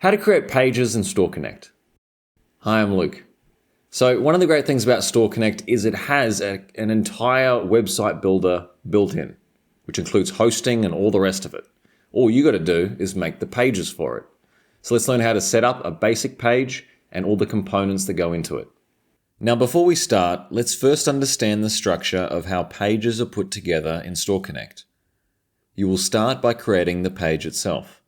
How to create pages in StoreConnect. Hi, I'm Luke. So one of the great things about StoreConnect is it has an entire website builder built in, which includes hosting and all the rest of it. All you got to do is make the pages for it. So let's learn how to set up a basic page and all the components that go into it. Now, before we start, let's first understand the structure of how pages are put together in StoreConnect. You will start by creating the page itself.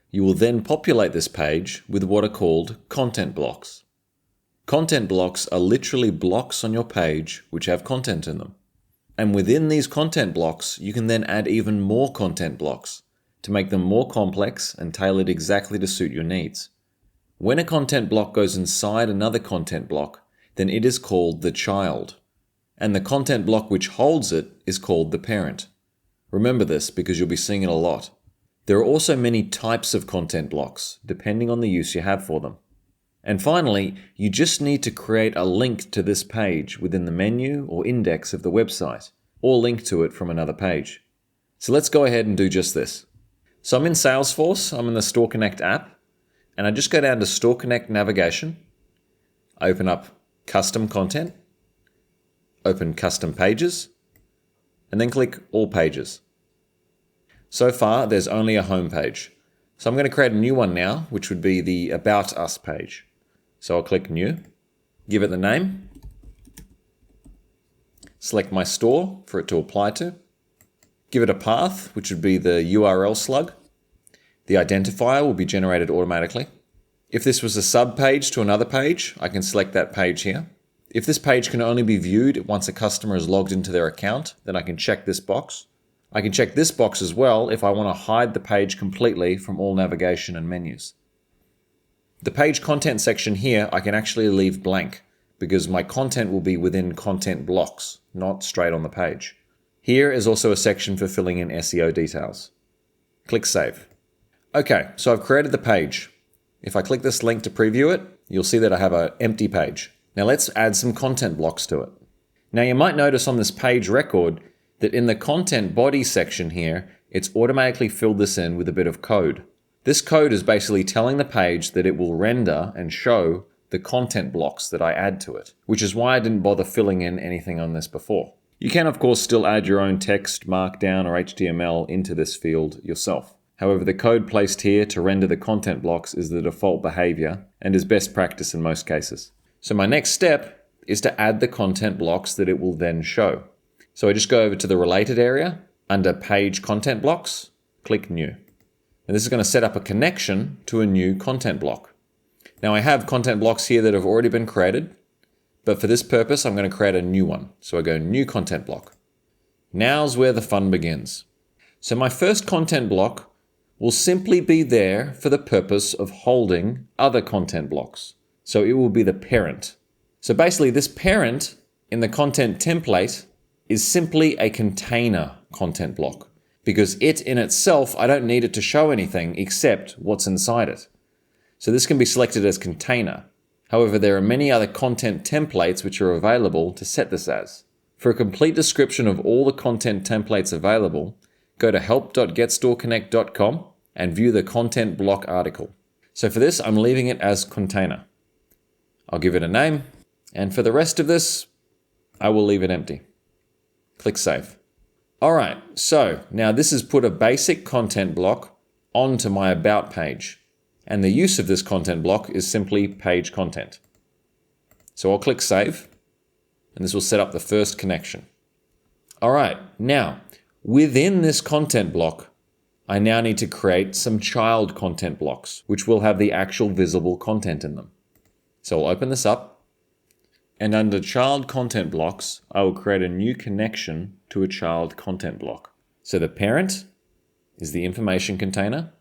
You will then populate this page with what are called content blocks. Content blocks are literally blocks on your page which have content in them. And within these content blocks, you can then add even more content blocks to make them more complex and tailored exactly to suit your needs. When a content block goes inside another content block, then it is called the child. And the content block which holds it is called the parent. Remember this because you'll be seeing it a lot. There are also many types of content blocks, depending on the use you have for them. And finally, you just need to create a link to this page within the menu or index of the website, or link to it from another page. So let's go ahead and do just this. So I'm in Salesforce, I'm in the StoreConnect app, and I just go down to StoreConnect navigation, open up custom content, open custom pages, and then click all pages. So far, there's only a home page. So I'm going to create a new one now, which would be the About Us page. So I'll click New, give it the name, select my store for it to apply to, give it a path, which would be the URL slug. The identifier will be generated automatically. If this was a sub-page to another page, I can select that page here. If this page can only be viewed once a customer is logged into their account, then I can check this box. I can check this box as well if I want to hide the page completely from all navigation and menus. The page content section here I can actually leave blank because my content will be within content blocks, not straight on the page. Here is also a section for filling in SEO details. Click Save. Okay, so I've created the page. If I click this link to preview it, you'll see that I have an empty page. Now let's add some content blocks to it. Now you might notice on this page record that in the content body section here, it's automatically filled this in with a bit of code. This code is basically telling the page that it will render and show the content blocks that I add to it, which is why I didn't bother filling in anything on this before. You can, of course, still add your own text, markdown, or HTML into this field yourself. However, the code placed here to render the content blocks is the default behavior and is best practice in most cases. So my next step is to add the content blocks that it will then show. So I just go over to the related area, under page content blocks, click new. And this is going to set up a connection to a new content block. Now I have content blocks here that have already been created, but for this purpose, I'm going to create a new one. So I go new content block. Now's where the fun begins. So my first content block will simply be there for the purpose of holding other content blocks. So it will be the parent. So basically this parent in the content template is simply a container content block because it in itself, I don't need it to show anything except what's inside it. So this can be selected as container. However, there are many other content templates which are available to set this as. For a complete description of all the content templates available, go to help.getstoreconnect.com and view the content block article. So for this, I'm leaving it as container. I'll give it a name, and for the rest of this, I will leave it empty. Click Save. All right, so now this has put a basic content block onto my About page. And the use of this content block is simply page content. So I'll click Save, and this will set up the first connection. All right, now, within this content block, I now need to create some child content blocks, which will have the actual visible content in them. So I'll open this up. And under child content blocks, I will create a new connection to a child content block. So the parent is the information container.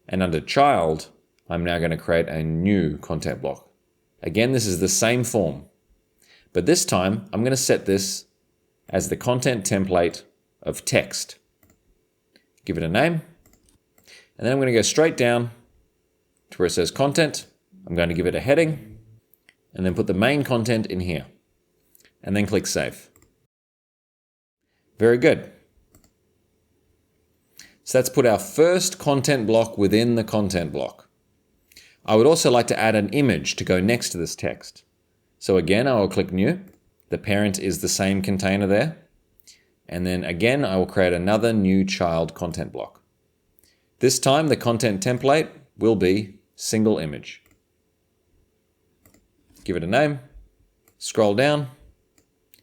And under child, I'm now going to create a new content block. Again, this is the same form. But this time, I'm going to set this as the content template of text. Give it a name. And then I'm going to go straight down to where it says content. I'm going to give it a heading. And then put the main content in here. And then click Save. Very good. So that's put our first content block within the content block. I would also like to add an image to go next to this text. So again, I will click New. The parent is the same container there. And then again, I will create another new child content block. This time, the content template will be single image. Give it a name, scroll down,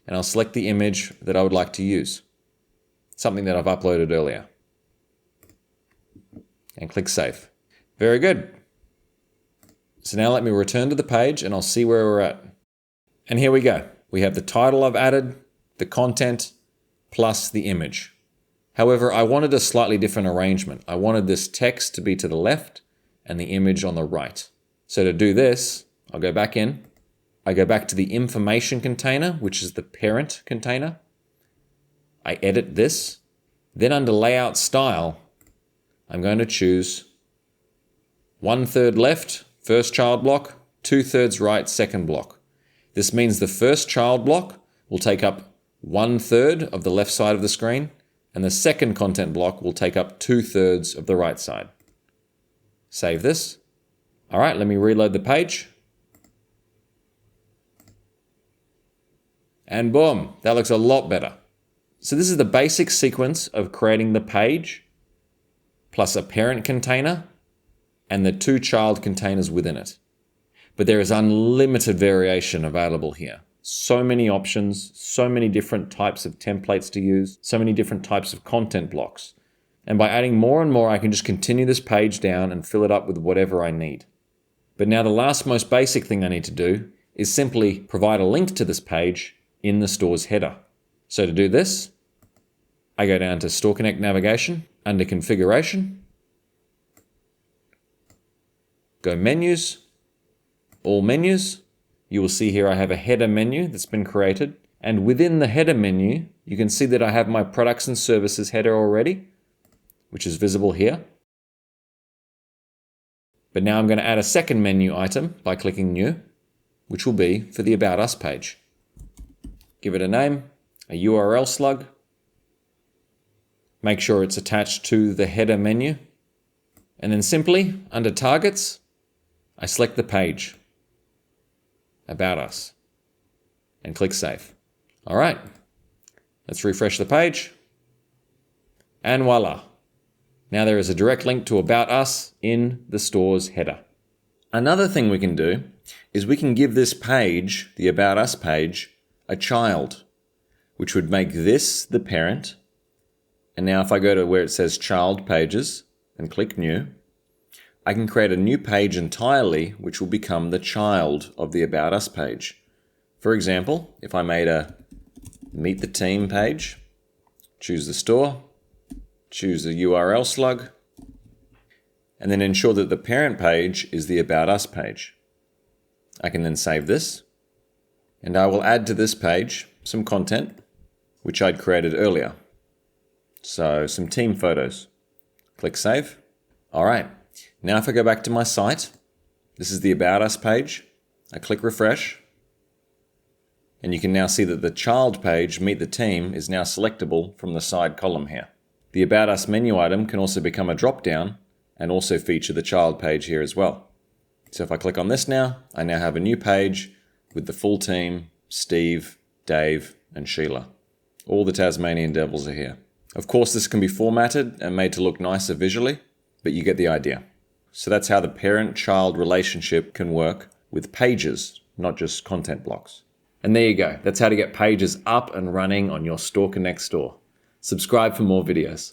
and I'll select the image that I would like to use. Something that I've uploaded earlier. And click Save. Very good. So now let me return to the page and I'll see where we're at. And here we go. We have the title I've added, the content, plus the image. However, I wanted a slightly different arrangement. I wanted this text to be to the left and the image on the right. So to do this, I'll go back in. I go back to the information container, which is the parent container. I edit this. Then under layout style, I'm going to choose 1/3 left, first child block, 2/3 right, second block. This means the first child block will take up 1/3 of the left side of the screen, and the second content block will take up 2/3 of the right side. Save this. All right, let me reload the page. And boom, that looks a lot better. So this is the basic sequence of creating the page, plus a parent container, and the 2 child containers within it. But there is unlimited variation available here. So many options, so many different types of templates to use, so many different types of content blocks. And by adding more and more, I can just continue this page down and fill it up with whatever I need. But now the last most basic thing I need to do is simply provide a link to this page in the store's header. So to do this, I go down to StoreConnect navigation, under configuration, go menus, all menus. You will see here I have a header menu that's been created. And within the header menu, you can see that I have my products and services header already, which is visible here. But now I'm going to add a second menu item by clicking New, which will be for the About Us page. Give it a name, a URL slug. Make sure it's attached to the header menu. And then simply, under Targets, I select the page, About Us, and click Save. All right, let's refresh the page. And voila. Now there is a direct link to About Us in the store's header. Another thing we can do is we can give this page, the About Us page, a child, which would make this the parent. And now if I go to where it says Child Pages and click New, I can create a new page entirely, which will become the child of the About Us page. For example, if I made a Meet the Team page, choose the store, choose the URL slug, and then ensure that the parent page is the About Us page. I can then save this, and I will add to this page some content which I'd created earlier. So some team photos. Click Save. All right. Now if I go back to my site, this is the About Us page. I click Refresh. And you can now see that the child page, Meet the Team, is now selectable from the side column here. The About Us menu item can also become a drop-down and also feature the child page here as well. So if I click on this now, I now have a new page with the full team, Steve, Dave, and Sheila. All the Tasmanian Devils are here. Of course, this can be formatted and made to look nicer visually, but you get the idea. So that's how the parent-child relationship can work with pages, not just content blocks. And there you go. That's how to get pages up and running on your StoreConnect store. Subscribe for more videos.